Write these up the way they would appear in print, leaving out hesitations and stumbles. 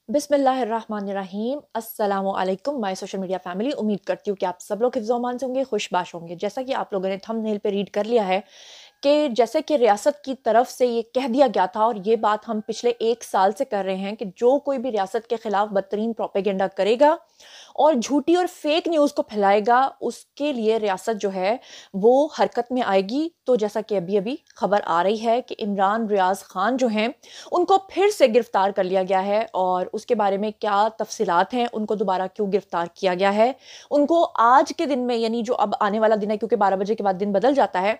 बिस्मिल्लाहिर्रहमानिर्रहीम। अस्सलामुअलैकुम my social media family. उम्मीद करती हूँ कि आप सब लोग हिफ्ज़-ओ-अमान से होंगे, खुशबाश होंगे। जैसा कि आप लोगों ने थंबनेल पे रीड कर लिया है कि जैसे कि रियासत की तरफ से ये कह दिया गया था और ये बात हम पिछले 1 साल से कर रहे हैं कि जो कोई भी रियासत के खिलाफ बदतरीन प्रोपेगेंडा करेगा और झूठी और फेक न्यूज़ को फैलाएगा, उसके लिए रियासत जो है वो हरकत में आएगी। तो जैसा कि अभी-अभी खबर आ रही है कि इमरान रियाज़ खान जो हैं, उनको फिर से गिरफ्तार कर लिया गया है और उसके बारे में क्या तफ़सीलात हैं, उनको दोबारा क्यों गिरफ्तार किया गया है। उनको आज के दिन में, यानी जो अब आने वाला दिन है, क्योंकि 12 बजे के बाद दिन बदल जाता है,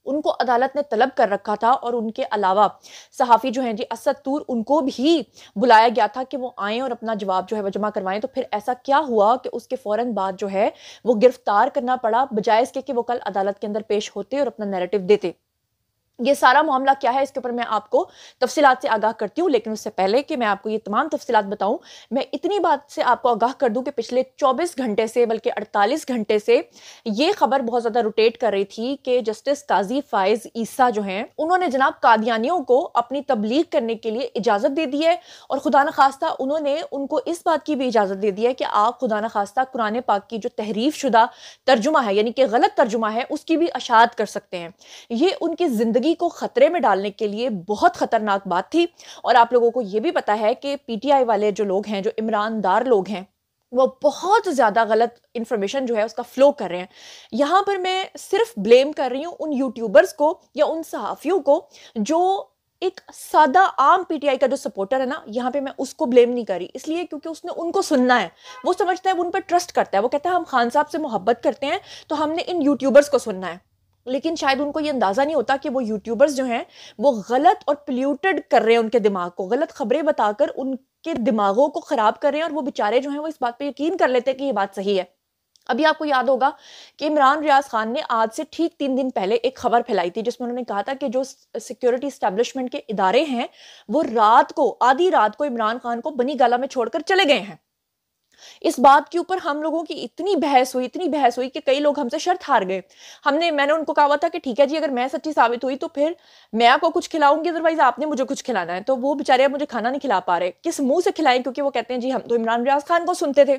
उनको अदालत ने तलब कर रखा था और उनके अलावा सहाफ़ी जो हैं जी असद तूर, उनको भी बुलाया गया था कि वो आएँ और अपना जवाब जो है वो जमा करवाएँ। तो फिर ऐसा क्या हुआ कि उसके फ़ौरन बाद जो है वो गिरफ्तार करना पड़ा, बजाए इसके कि वो कल अदालत के अंदर पेश होते और अपना नैरेटिव देते। ये सारा मामला क्या है, इसके ऊपर मैं आपको तफ़सीलात से आगाह करती हूँ, लेकिन उससे पहले कि मैं आपको ये तमाम तफ़सीलात बताऊँ, मैं इतनी बात से आपको आगाह कर दूँ कि पिछले 24 घंटे से, बल्कि 48 घंटे से ये खबर बहुत ज़्यादा रोटेट कर रही थी कि जस्टिस काज़ी फ़ाइज़ ईसा जो हैं, उन्होंने जनाब कादियानियों को अपनी तबलीग करने के लिए इजाज़त दे दी है और खुदा न ख़ास्ता उन्होंने उनको इस बात की भी इजाज़त दे दी है कि आप खुदा न ख़ास्ता कुरान पाक की जो तहरीफ़ शुदा तर्जुमा है, यानी कि गलत तर्जुमा है, उसकी भी अशात कर सकते हैं। ये उनकी ज़िंदगी को ख़तरे में डालने के लिए बहुत ख़तरनाक बात थी। और आप लोगों को ये भी पता है कि पीटीआई वाले जो लोग हैं, जो इमरानदार लोग हैं, वो बहुत ज़्यादा गलत इन्फॉर्मेशन जो है उसका फ्लो कर रहे हैं। यहाँ पर मैं सिर्फ ब्लेम कर रही हूँ उन यूट्यूबर्स को या उन सहाफ़ियों को जो एक सादा आम पीटीआई का जो सपोर्टर है ना, यहाँ पे मैं उसको ब्लेम नहीं कर रही, इसलिए क्योंकि उसने उनको सुनना है। वो समझता है, वो उन पर ट्रस्ट करता है, वो कहता है हम खान साहब से मोहब्बत करते हैं तो हमने इन यूट्यूबर्स को सुनना है। लेकिन शायद उनको ये अंदाज़ा नहीं होता कि वो यूट्यूबर्स जो हैं वो गलत और पोल्यूटेड कर रहे हैं उनके दिमाग को, गलत खबरें बताकर उनके दिमागों को ख़राब कर रहे हैं और वो बेचारे जो हैं वो इस बात पे यकीन कर लेते हैं कि ये बात सही है। अभी आपको याद होगा कि इमरान रियाज खान ने आज से ठीक 3 दिन पहले एक खबर फैलाई थी जिसमें उन्होंने कहा था कि जो सिक्योरिटी एस्टेब्लिशमेंट के इदारे हैं वो रात को, आधी रात को इमरान खान को बनी गाला में छोड़कर चले गए हैं। इस बात के ऊपर हम लोगों की इतनी बहस हुई कि कई लोग हमसे शर्त हार गए। मैंने उनको कहा हुआ था कि ठीक है जी, अगर मैं सच्ची साबित हुई तो फिर मैं आपको कुछ खिलाऊंगी, अदरवाइज आपने मुझे कुछ खिलाना है। तो वो बेचारे अब मुझे खाना नहीं खिला पा रहे, किस मुंह से खिलाएं, क्योंकि वो कहते हैं जी हम तो इमरान रियाज खान को सुनते थे।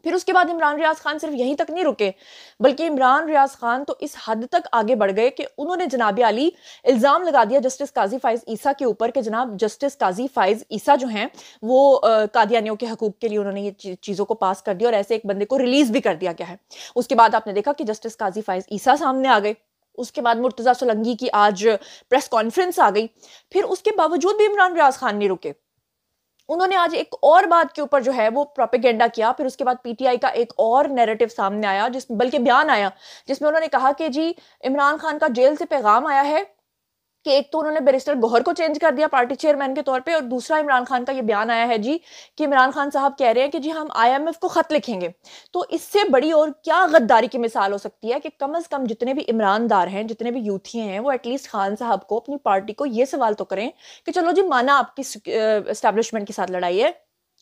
फिर उसके बाद इमरान रियाज खान सिर्फ यहीं तक नहीं रुके, बल्कि इमरान रियाज खान तो इस हद तक आगे बढ़ गए कि उन्होंने जनाब आली इल्ज़ाम लगा दिया जस्टिस काजी फाइज ईसा के ऊपर कि जनाब जस्टिस काजी फाइज ईसा जो हैं वो कादियानियों के हकूक के लिए उन्होंने ये चीज़ों को पास कर दिया और ऐसे एक बंदे को रिलीज भी कर दिया गया है। उसके बाद आपने देखा कि जस्टिस काजी फाइज ईसा सामने आ गए। उसके बाद मुर्तज़ा सोलंकी की आज प्रेस कॉन्फ्रेंस आ गई। फिर उसके बावजूद भी इमरान रियाज खान नहीं रुके, उन्होंने आज एक और बात के ऊपर जो है वो प्रोपेगेंडा किया। फिर उसके बाद पीटीआई का एक और नैरेटिव सामने आया, जिसमें बल्कि बयान आया, जिसमें उन्होंने कहा कि जी इमरान खान का जेल से पैगाम आया है कि एक तो उन्होंने बैरिस्टर गौहर को चेंज कर दिया पार्टी चेयरमैन के तौर पे, और दूसरा इमरान खान का ये बयान आया है जी कि इमरान खान साहब कह रहे हैं कि जी हम आईएमएफ को खत लिखेंगे। तो इससे बड़ी और क्या गद्दारी की मिसाल हो सकती है कि कम से कम जितने भी ईमानदार हैं, जितने भी यूथी हैं, वो एटलीस्ट खान साहब को, अपनी पार्टी को ये सवाल तो करें कि चलो जी माना आपकी एस्टैब्लिशमेंट के साथ लड़ाई है,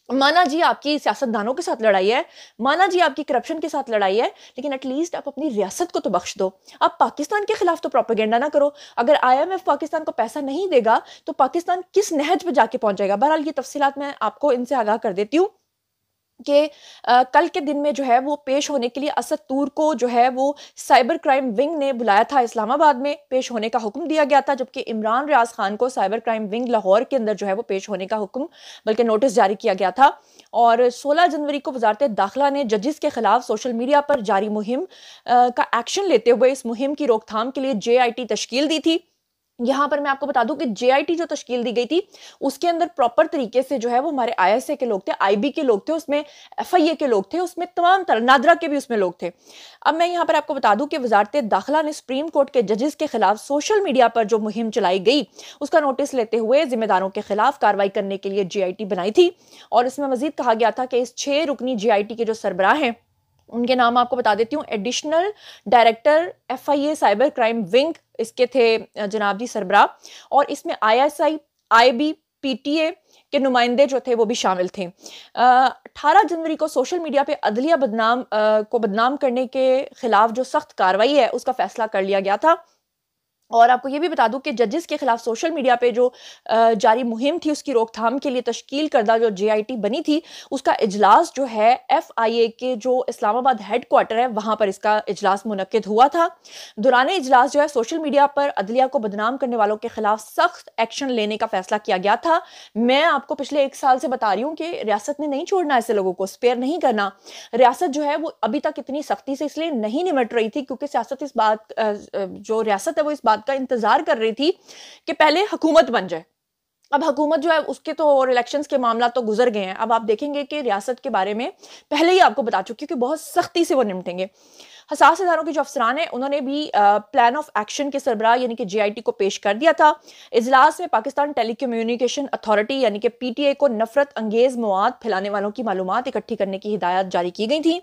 माना जी आपकी सियासतदानों के साथ लड़ाई है, माना जी आपकी करप्शन के साथ लड़ाई है, लेकिन एटलीस्ट आप अपनी रियासत को तो बख्श दो। आप पाकिस्तान के खिलाफ तो प्रोपेगेंडा ना करो। अगर आईएमएफ पाकिस्तान को पैसा नहीं देगा तो पाकिस्तान किस नहज पे जाके पहुंचेगा। बहरहाल ये तफसीलात मैं आपको इनसे आगाह कर देती हूँ कि कल के दिन में जो है वो पेश होने के लिए असद तूर को जो है वो साइबर क्राइम विंग ने बुलाया था, इस्लामाबाद में पेश होने का हुक्म दिया गया था, जबकि इमरान रियाज खान को साइबर क्राइम विंग लाहौर के अंदर जो है वो पेश होने का हुक्म, बल्कि नोटिस जारी किया गया था। और 16 जनवरी को वजारत दाखिला ने जजिस के खिलाफ सोशल मीडिया पर जारी मुहिम का एक्शन लेते हुए इस मुहिम की रोकथाम के लिए जेआईटी तश्कील दी थी। यहाँ पर मैं आपको बता दूं कि जेआईटी जो तश्कील दी गई थी उसके अंदर प्रॉपर तरीके से जो है वो हमारे आईएसए के लोग थे, आईबी के लोग थे, उसमें एफआईए के लोग थे, उसमें तमाम तरह नादरा के भी उसमें लोग थे। अब मैं यहाँ पर आपको बता दूं कि वजारत दाखिला ने सुप्रीम कोर्ट के जजेस के खिलाफ सोशल मीडिया पर जो मुहिम चलाई गई उसका नोटिस लेते हुए जिम्मेदारों के खिलाफ कार्रवाई करने के लिए जेआईटी बनाई थी। और इसमें मजीद कहा गया था कि इस 6 रुकनी जेआईटी के जो सरबराह हैं उनके नाम आपको बता देती हूँ। Additional director FIA cyber crime wing इसके थे जनाब जी सरबराह, और इसमें आईएसआई, आईबी, पीटीए के नुमाइंदे जो थे वो भी शामिल थे। 18 जनवरी को सोशल मीडिया पे अदलिया को बदनाम करने के खिलाफ जो सख्त कार्रवाई है उसका फैसला कर लिया गया था। और आपको ये भी बता दूं कि जजेस के खिलाफ सोशल मीडिया पे जो जारी मुहिम थी उसकी रोकथाम के लिए तश्कील करदा जो JIT बनी थी, उसका इजलास जो है FIA के जो इस्लामाबाद हेड क्वार्टर है वहां पर इसका इजलास मुनक्किद हुआ था। दौरान इजलास जो है सोशल मीडिया पर अदलिया को बदनाम करने वालों के खिलाफ सख्त एक्शन लेने का फैसला किया गया था। मैं आपको पिछले 1 साल से बता रही हूँ कि रियासत ने नहीं छोड़ना, ऐसे लोगों को स्पेयर नहीं करना। रियासत जो है वो अभी तक इतनी सख्ती से इसलिए नहीं निमट रही थी क्योंकि सियासत इस बात जो रियासत है वो इस बात का इंतजार कर रही थी कि पहले हुकूमत बन जाए। अब हुकूमत जो है उसके तो और इलेक्शंस के मामला तो गुजर गए हैं। अब आप देखेंगे कि रियासत के बारे में पहले ही आपको बता चुकी हूँ कि बहुत सख्ती से वो निपटेंगे। हसास इदारों के जो अफसरान हैं उन्होंने भी प्लान ऑफ एक्शन के सरबराह यानी कि JIT को पेश कर दिया था। इजलास में पाकिस्तान टेलीकम्युनिकेशन अथॉरिटी यानी कि PTI को नफरत अंगेज मवाद फैलाने वालों की मालूमात इकट्ठी करने की हिदायत जारी की गई थी।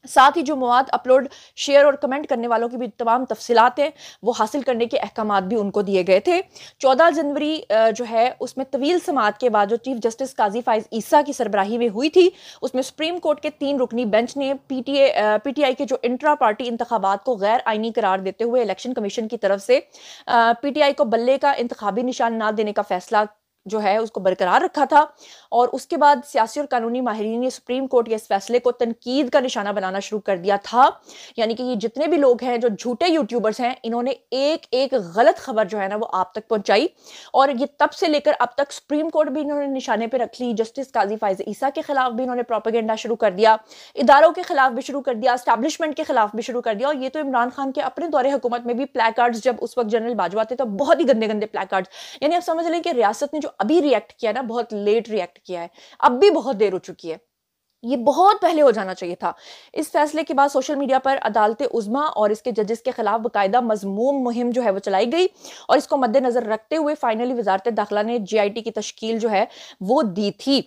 साथ ही जो मवाद अपलोड, शेयर और कमेंट करने वालों की भी तमाम तफसीलात हैं वो हासिल करने के अहकामात भी उनको दिए गए थे। 14 जनवरी जो है उसमें तवील समात के बाद जो चीफ जस्टिस काजी फाइज ईसा की सरबराही में हुई थी, उसमें सुप्रीम कोर्ट के 3 रुकनी बेंच ने PTI के जो इंट्रा पार्टी इंतखाबात को गैर आइनी करार देते हुए इलेक्शन कमीशन की तरफ से PTI को बल्ले का इंतखाबी निशान ना देने का फैसला जो है उसको बरकरार रखा था। और उसके बाद सियासी और कानूनी माहिरीन ने सुप्रीम कोर्ट के इस फैसले को तनकीद का निशाना बनाना शुरू कर दिया था। यानी कि ये जितने भी लोग हैं जो झूठे यूट्यूबर्स हैं, इन्होंने एक एक गलत खबर जो है ना वो आप तक पहुंचाई और ये तब से लेकर अब तक सुप्रीम कोर्ट भी इन्होंने निशाने पे रख ली। जस्टिस काजी फाइज ईसा के खिलाफ भी इन्होंने प्रोपेगेंडा शुरू कर दिया, इदारों के खिलाफ भी शुरू कर दिया, एस्टैब्लिशमेंट के खिलाफ भी शुरू कर दिया। और ये तो इमरान खान के अपने दौरे हुकूमत में भी प्लेकार्ड्स, जब उस वक्त जनरल बाजवा थे तो बहुत ही गंदे गंदे प्लेकार्ड्स। यानी आप समझ लें कि रियासत ने जो अभी रिएक्ट किया ना, बहुत लेट रिएक्ट किया है, अब भी बहुत देर हो चुकी है। ये बहुत पहले हो जाना चाहिए था। इस फैसले के बाद सोशल मीडिया पर अदालत उज़्मा और इसके जजेस के खिलाफ बाकायदा मजमूम मुहिम जो है वो चलाई गई और इसको मद्देनजर रखते हुए फाइनली वजारत दाखिला ने JIT की तश्कील जो है वो दी थी।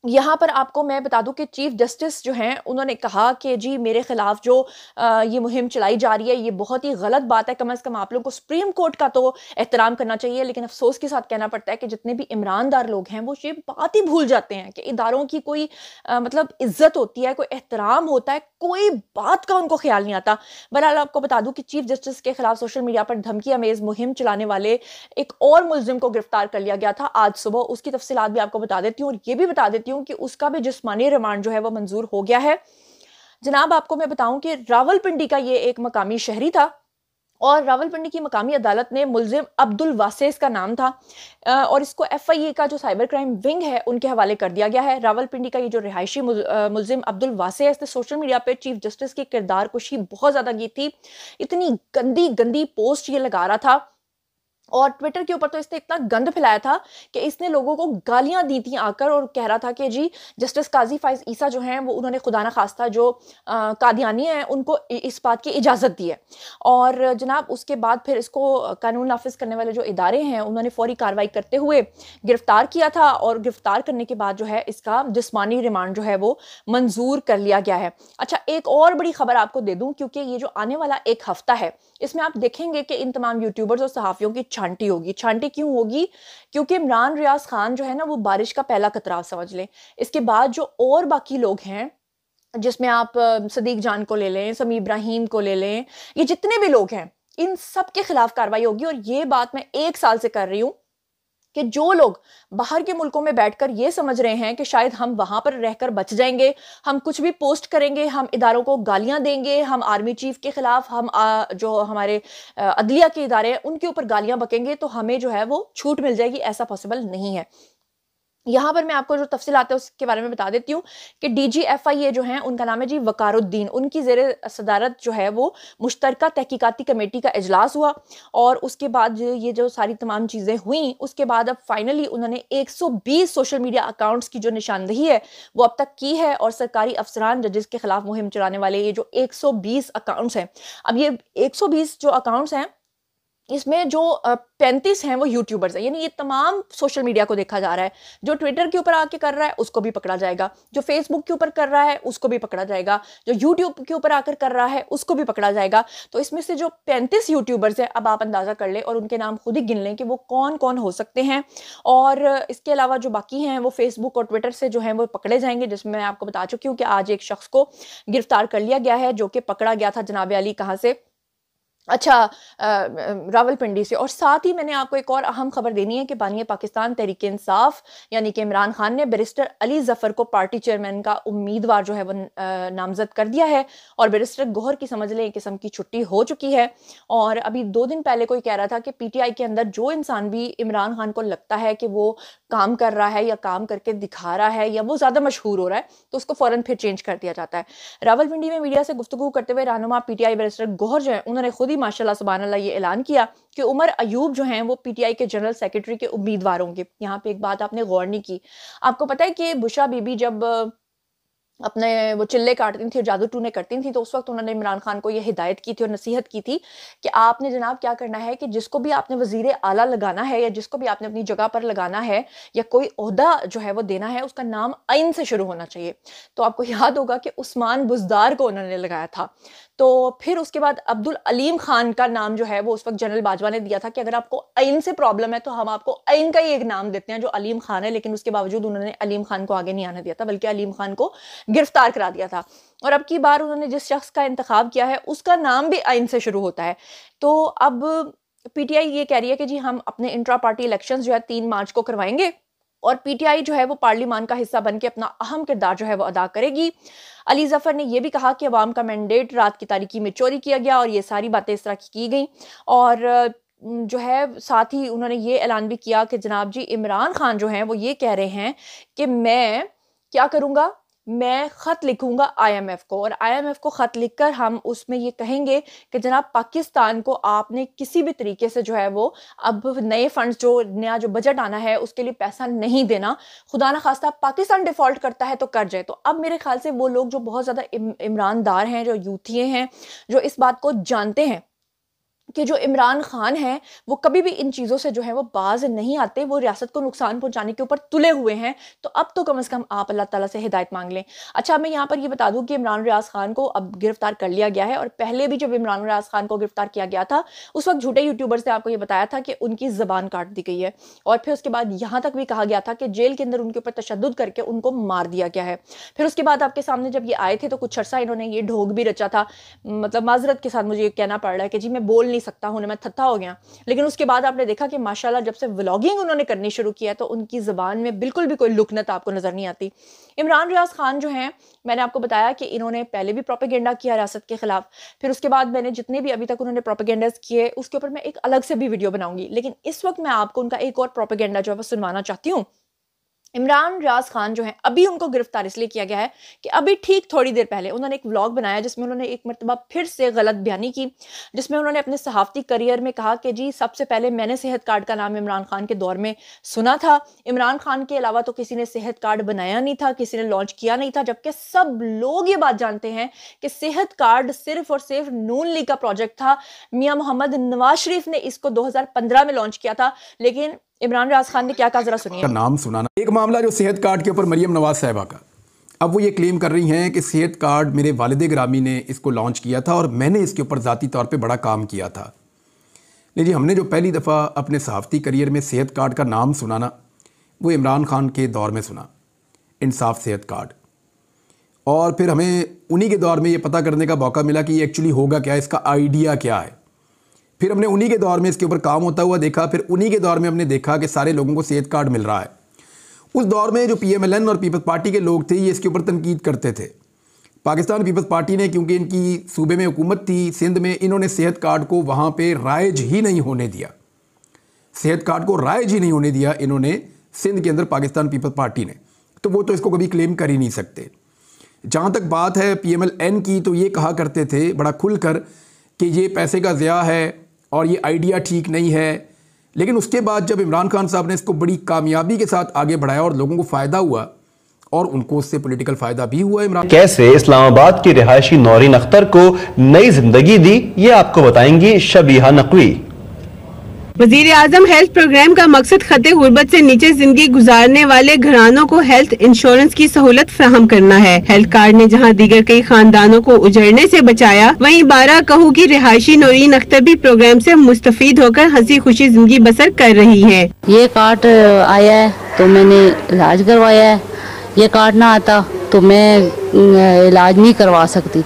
यहाँ पर आपको मैं बता दूं कि चीफ जस्टिस जो हैं उन्होंने कहा कि जी मेरे खिलाफ जो ये मुहिम चलाई जा रही है ये बहुत ही गलत बात है। कम से कम आप लोगों को सुप्रीम कोर्ट का तो एहतराम करना चाहिए। लेकिन अफसोस के साथ कहना पड़ता है कि जितने भी ईमानदार लोग हैं वो ये बात ही भूल जाते हैं कि इदारों की कोई मतलब इज्जत होती है, कोई एहतराम होता है, कोई बात का उनको ख्याल नहीं आता। बहरहाल आपको बता दूं कि चीफ जस्टिस के खिलाफ सोशल मीडिया पर धमकी अमेज मुहिम चलाने वाले एक और मुलजिम को गिरफ्तार कर लिया गया था आज सुबह। उसकी तफसीलात भी आपको बता देती हूँ और ये भी बता देती हूँ कि उसका भी जिस्मानी रिमांड जो है वो मंजूर हो गया है। जनाब आपको मैं बताऊं कि रावलपिंडी का ये एक मकामी शहरी था और रावलपिंडी की मकामी अदालत ने मुलजिम अब्दुल वासे इसका नाम था और इसको FIA का जो साइबर क्राइम विंग है उनके हवाले कर दिया गया है। रावलपिंडी का ये जो रिहायशी मुलजिम अब्दुल वासे है, इसने सोशल मीडिया पे चीफ जस्टिस की किरदार कुशी बहुत ज्यादा की थी। इतनी गंदी गंदी पोस्ट ये लगा रहा था और ट्विटर के ऊपर तो इसने इतना गंद फैलाया था कि इसने लोगों को गालियां दी थी आकर और कह रहा था कि जी जस्टिस काजी फाइज ईसा जो हैं वो उन्होंने खुदा ना खास्ता जो कादियानी हैं उनको इस बात की इजाज़त दी है। और जनाब उसके बाद फिर इसको कानून नाफिज करने वाले जो इदारे हैं उन्होंने फौरी कार्रवाई करते हुए गिरफ्तार किया था और गिरफ्तार करने के बाद जो है इसका जिस्मानी रिमांड जो है वो मंजूर कर लिया गया है। अच्छा, एक और बड़ी खबर आपको दे दूं क्योंकि ये जो आने वाला एक हफ्ता है इसमें आप देखेंगे कि इन तमाम यूट्यूबर्स और सहाफ़ियों की छांटी होगी। छांटी क्यों होगी? क्योंकि इमरान रियाज खान जो है ना वो बारिश का पहला कतराव समझ लें। इसके बाद जो और बाकी लोग हैं जिसमें आप सदीक जान को ले लें, समी इब्राहिम को ले लें, ये जितने भी लोग हैं इन सब के खिलाफ कार्रवाई होगी। और ये बात मैं 1 साल से कर रही हूं कि जो लोग बाहर के मुल्कों में बैठकर ये समझ रहे हैं कि शायद हम वहां पर रहकर बच जाएंगे, हम कुछ भी पोस्ट करेंगे, हम इदारों को गालियां देंगे, हम आर्मी चीफ के खिलाफ, हम जो हमारे अदलिया के इदारे हैं उनके ऊपर गालियां बकेंगे तो हमें जो है वो छूट मिल जाएगी, ऐसा पॉसिबल नहीं है। यहाँ पर मैं आपको जो तफसीलात है उसके बारे में बता देती हूँ कि DG FIA जो हैं उनका नाम है जी वकारुद्दीन। उनकी ज़ेरे सदारत जो है वो मुश्तरका तहकीकाती कमेटी का इजलास हुआ और उसके बाद ये जो सारी तमाम चीज़ें हुई उसके बाद अब फाइनली उन्होंने 120 सोशल मीडिया अकाउंट्स की जो निशानदही है वो अब तक की है और सरकारी अफसरान जजेस के खिलाफ मुहिम चलाने वाले ये जो 120 अकाउंट्स हैं, अब ये 120 जो अकाउंट्स हैं इसमें जो 35 हैं वो यूट्यूबर्स हैं। यानी ये तमाम सोशल मीडिया को देखा जा रहा है। जो ट्विटर के ऊपर आके कर रहा है उसको भी पकड़ा जाएगा, जो फेसबुक के ऊपर कर रहा है उसको भी पकड़ा जाएगा, जो यूट्यूब के ऊपर आकर कर रहा है उसको भी पकड़ा जाएगा। तो इसमें से जो 35 यूट्यूबर्स हैं अब आप अंदाजा कर लें और उनके नाम खुद ही गिन लें कि वो कौन कौन हो सकते हैं। और इसके अलावा जो बाकी हैं वो फेसबुक और ट्विटर से जो है वो पकड़े जाएंगे, जिसमें मैं आपको बता चुकी हूँ कि आज एक शख्स को गिरफ्तार कर लिया गया है जो कि पकड़ा गया था जनाब अली कहाँ से, अच्छा, रावलपिंडी से। और साथ ही मैंने आपको एक और अहम खबर देनी है कि बानिया पाकिस्तान तहरीक इंसाफ यानी कि इमरान खान ने बैरिस्टर अली जफर को पार्टी चेयरमैन का उम्मीदवार जो है वो नामजद कर दिया है। और बैरिस्टर गौहर की समझ लें एक किस्म की छुट्टी हो चुकी है। और अभी 2 दिन पहले कोई कह रहा था कि पीटीआई के अंदर जो इंसान भी इमरान खान को लगता है कि वो काम कर रहा है या काम करके दिखा रहा है या वो ज़्यादा मशहूर हो रहा है तो उसको फ़ौरन फिर चेंज कर दिया जाता है। रावलपिंडी में मीडिया से गुफ्तगू करते हुए रहनुमा पीटीआई बैरिस्टर गौहर जो है उन्होंने खुद ही माशाल्लाह सुभान अल्लाह ये ऐलान किया कि उमर अयूब जो हैं वो पीटीआई के जनरल सेक्रेटरी के उम्मीदवार होंगे। यहाँ पे एक बात आपने गौर नहीं की। आपको पता है कि बुशरा बीबी जब अपने वो चिल्ले काटती थी और जादू टूने करती थी तो उस वक्त उन्होंने इमरान खान को ये हिदायत की थी और नसीहत की थी कि आपने जनाब क्या करना है कि जिसको भी आपने वजीर आला लगाना है या जिसको भी आपने अपनी जगह पर लगाना है या कोई ओहदा जो है वो देना है उसका नाम आइन से शुरू होना चाहिए। तो आपको याद होगा कि उस्मान बुजदार को उन्होंने लगाया था। तो फिर उसके बाद अब्दुल अलीम खान का नाम जो है वो उस वक्त जनरल बाजवा ने दिया था कि अगर आपको आइन से प्रॉब्लम है तो हम आपको आइन का ही एक नाम देते हैं जो अलीम खान है। लेकिन उसके बावजूद उन्होंने अलीम खान को आगे नहीं आने दिया था बल्कि अलीम खान को गिरफ्तार करा दिया था। और अब की बार उन्होंने जिस शख्स का इंतखाब किया है उसका नाम भी आइन से शुरू होता है। तो अब पीटीआई ये कह रही है कि जी हम अपने इंट्रा पार्टी इलेक्शंस जो है 3 मार्च को करवाएंगे और पीटीआई जो है वो पार्लियामान का हिस्सा बनके अपना अहम किरदार जो है वो अदा करेगी। अली जफर ने यह भी कहा कि अवाम का मैंडेट रात की तारीकी में चोरी किया गया और ये सारी बातें इस तरह की गई। और जो है साथ ही उन्होंने ये ऐलान भी किया कि जनाब जी इमरान खान जो हैं वो ये कह रहे हैं कि मैं क्या करूँगा, मैं ख़त लिखूंगा आईएमएफ को और आईएमएफ को ख़त लिखकर हम उसमें ये कहेंगे कि जनाब पाकिस्तान को आपने किसी भी तरीके से जो है वो अब नए फंड्स जो नया जो बजट आना है उसके लिए पैसा नहीं देना। खुदा ना खास्ता पाकिस्तान डिफ़ॉल्ट करता है तो कर जाए। तो अब मेरे ख्याल से वो लोग जो बहुत ज़्यादा इमरानदार हैं, जो यूथिये हैं, जो इस बात को जानते हैं कि जो इमरान खान हैं वो कभी भी इन चीज़ों से जो है वो बाज नहीं आते, वो रियासत को नुकसान पहुंचाने के ऊपर तुले हुए हैं। तो अब तो कम से कम आप अल्लाह ताला से हिदायत मांग लें। अच्छा, मैं यहाँ पर ये बता दूं कि इमरान रियाज खान को अब गिरफ्तार कर लिया गया है और पहले भी जब इमरान रियाज खान को गिरफ्तार किया गया था उस वक्त झूठे यूट्यूबर्स ने आपको ये बताया था कि उनकी ज़बान काट दी गई है। और फिर उसके बाद यहाँ तक भी कहा गया था कि जेल के अंदर उनके ऊपर तशद्दुद करके उनको मार दिया गया है। फिर उसके बाद आपके सामने जब ये आए थे तो कुछ अर्सा इन्होंने ये ढोंग भी रचा था, मतलब माजरत के साथ मुझे ये कहना पड़ रहा है कि जी मैं बोल नहीं सकता हूँ, मैं थत्था हो गया। लेकिन उसके बाद आपने देखा कि माशाल्लाह जब से व्लॉगिंग उन्होंने करनी शुरू किया तो उनकी ज़बान में बिल्कुल भी कोई लुकनत आपको नज़र नहीं आती। इमरान रियाज खान जो हैं, मैंने आपको बताया कि इन्होंने पहले भी प्रोपेगेंडा किया रियासत के खिलाफ। फिर उसके बाद मैंने जितने भी अभी तक उन्होंने प्रोपेगेंडास किए उसके ऊपर मैं एक अलग से भी वीडियो बनाऊंगी। लेकिन इस वक्त मैं आपको उनका एक और प्रोपेगेंडा जो है वो सुनवाना चाहती हूँ। इमरान रियाज खान जो है अभी उनको गिरफ्तार इसलिए किया गया है कि अभी ठीक थोड़ी देर पहले उन्होंने एक व्लॉग बनाया जिसमें उन्होंने एक मरतबा फिर से गलत बयानी की, जिसमें उन्होंने अपने सहाफ़ती करियर में कहा कि जी सबसे पहले मैंने सेहत कार्ड का नाम इमरान खान के दौर में सुना था। इमरान खान के अलावा तो किसी ने सेहत कार्ड बनाया नहीं था, किसी ने लॉन्च किया नहीं था। जबकि सब लोग ये बात जानते हैं कि सेहत कार्ड सिर्फ और सिर्फ नून लीग का प्रोजेक्ट था। मियाँ मोहम्मद नवाज शरीफ ने इसको 2015 में लॉन्च किया था। लेकिन इमरान रियाज खान ने क्या कहा, जरा सुनिए। नाम सुनाना एक मामला जो सेहत कार्ड के ऊपर मरियम नवाज साहिबा का, अब वो ये क्लेम कर रही हैं कि सेहत कार्ड मेरे वालिद गिरामी ने इसको लॉन्च किया था और मैंने इसके ऊपर ज़ाती तौर पे बड़ा काम किया था। नहीं जी, हमने जो पहली दफ़ा अपने सहाफ़ती करियर में सेहत कार्ड का नाम सुनाना वो इमरान खान के दौर में सुना, इंसाफ सेहत कार्ड। और फिर हमें उन्हीं के दौर में ये पता करने का मौका मिला कि ये एक्चुअली होगा क्या, इसका आइडिया क्या है। फिर हमने उन्हीं के दौर में इसके ऊपर काम होता हुआ देखा। फिर उन्हीं के दौर में हमने देखा कि सारे लोगों को सेहत कार्ड मिल रहा है। उस दौर में जो पीएमएलएन और पीपल्स पार्टी के लोग थे ये इसके ऊपर तनकीद करते थे। पाकिस्तान पीपल्स पार्टी ने, क्योंकि इनकी सूबे में हुकूमत थी सिंध में, इन्होंने सेहत कार्ड को वहाँ पे राइज ही नहीं होने दिया। सेहत कार्ड को राइज ही नहीं होने दिया इन्होंने सिंध के अंदर, पाकिस्तान पीपल्स पार्टी ने। तो वो तो इसको कभी क्लेम कर ही नहीं सकते। जहाँ तक बात है पीएमएलएन की, तो ये कहा करते थे बड़ा खुलकर कि ये पैसे का ज़िया है और ये आइडिया ठीक नहीं है। लेकिन उसके बाद जब इमरान खान साहब ने इसको बड़ी कामयाबी के साथ आगे बढ़ाया और लोगों को फ़ायदा हुआ और उनको उससे पॉलिटिकल फ़ायदा भी हुआ, इमरान कैसे इस्लामाबाद की रिहायशी नौरीन अख्तर को नई जिंदगी दी, ये आपको बताएंगी शबीहा नकवी। वजीर आजम हेल्थ प्रोग्राम का मकसद खते गुर्बत से नीचे जिंदगी गुजारने वाले घरानों को हेल्थ इंश्योरेंस की सहूलत फराहम करना है। हेल्थ कार्ड ने जहां दीगर कई खानदानों को उजड़ने से बचाया, वहीं 12 कहू की रिहायशी नौरीन अख्तर भी प्रोग्राम से मुस्तफीद होकर हंसी खुशी जिंदगी बसर कर रही है। ये कार्ड आया है तो मैंने इलाज करवाया है, ये कार्ड ना आता तो मैं इलाज नहीं करवा सकती।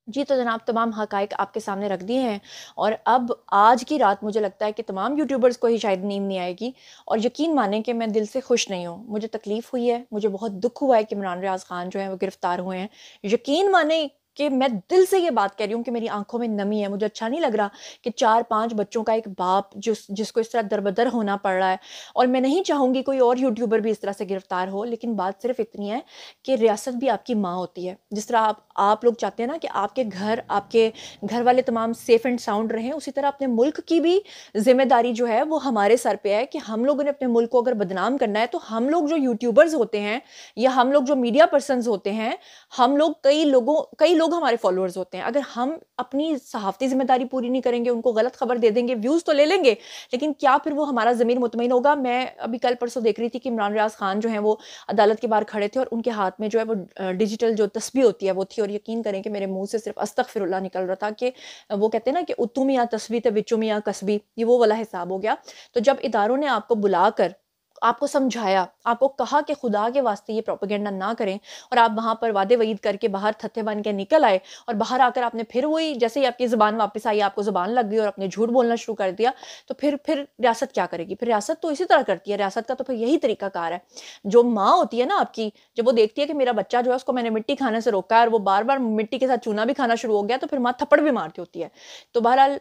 जी, तो जनाब तमाम हक़ाइक़ आपके सामने रख दिए हैं और अब आज की रात मुझे लगता है कि तमाम यूट्यूबर्स को ही शायद नींद नहीं आएगी और यकीन मानें कि मैं दिल से खुश नहीं हूँ। मुझे तकलीफ़ हुई है, मुझे बहुत दुःख हुआ है कि इमरान रियाज़ ख़ान जो हैं वो गिरफ़्तार हुए हैं। यकीन मानें कि मैं दिल से ये बात कह रही हूँ कि मेरी आँखों में नमी है। मुझे अच्छा नहीं लग रहा कि 4-5 बच्चों का एक बाप जिसको इस तरह दरबदर होना पड़ रहा है और मैं नहीं चाहूँगी कोई और यूट्यूबर भी इस तरह से गिरफ़्तार हो। लेकिन बात सिर्फ़ इतनी है कि रियासत भी आपकी माँ होती है। जिस तरह आप लोग चाहते हैं ना कि आपके घर वाले तमाम सेफ़ एंड साउंड रहें, उसी तरह अपने मुल्क की भी ज़िम्मेदारी जो है वो हमारे सर पे है कि हम लोगों ने अपने मुल्क को अगर बदनाम करना है तो हम लोग जो यूट्यूबर्स होते हैं या हम लोग जो मीडिया पर्सन्स होते हैं, हम लोग कई लोग हमारे फॉलोअर्स होते हैं। अगर हम अपनी सहाफ़ती ज़िम्मेदारी पूरी नहीं करेंगे, उनको गलत खबर दे देंगे, व्यूज़ तो ले लेंगे, लेकिन क्या फिर वो हमारा ज़मीर मुतमईन होगा? मैं अभी कल परसों देख रही थी कि इमरान रियाज़ ख़ान जो हैं वो अदालत के बाहर खड़े थे और उनके हाथ में जो है वो डिजिटल जो तस्बीह होती है वो थी और यकीन करें कि मेरे मुँह से सिर्फ़ अस्तग़फ़िरुल्लाह निकल रहा था कि वो कहते हैं ना कि उतु मियाँ तस्बीह ते विचु मियाँ कसबी, ये वो वाला हिसाब हो गया। तो जब इदारों ने आपको बुलाकर आपको समझाया, आपको कहा कि खुदा के वास्ते ये प्रोपेगेंडा ना करें और आप वहाँ पर वादे वईद करके बाहर थत्थे बन के निकल आए और बाहर आकर आपने फिर वही जैसे ही आपकी ज़ुबान वापस आई, आपको ज़ुबान लग गई और आपने झूठ बोलना शुरू कर दिया, तो फिर रियासत क्या करेगी? फिर रियासत तो इसी तरह करती है, रियासत का तो फिर यही तरीक़ाकार है। जो माँ होती है ना आपकी, जब वो देखती है कि मेरा बच्चा जो है उसको मैंने मिट्टी खाने से रोका है और वो बार-बार मिट्टी के साथ चूना भी खाना शुरू हो गया, तो फिर माँ थप्पड़ भी मारती होती है। तो बहरहाल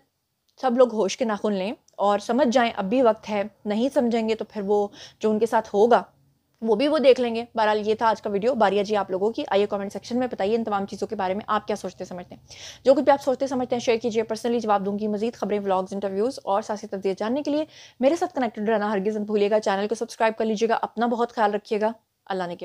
सब लोग होश के नाखून लें और समझ जाएँ अब भी वक़्त है, नहीं समझेंगे तो फिर वो जो उनके साथ होगा, वो देख लेंगे। बहरहाल ये था आज का वीडियो। बारी है जी आप लोगों की। आइए कमेंट सेक्शन में बताइए इन तमाम चीज़ों के बारे में आप क्या सोचते समझते हैं। जो कुछ भी आप सोचते समझते हैं शेयर कीजिए, पर्सनली जवाब दूँगी। मज़ीद खबरें, व्लॉग्स, इंटरव्यूज़ और सियासी तस्दीर जानने के लिए मेरे साथ कनेक्टेड रहना हरगिज़ मत भूलिएगा। चैनल को सब्सक्राइब कर लीजिएगा। अपना बहुत ख़्याल रखिएगा। अल्लाह ने के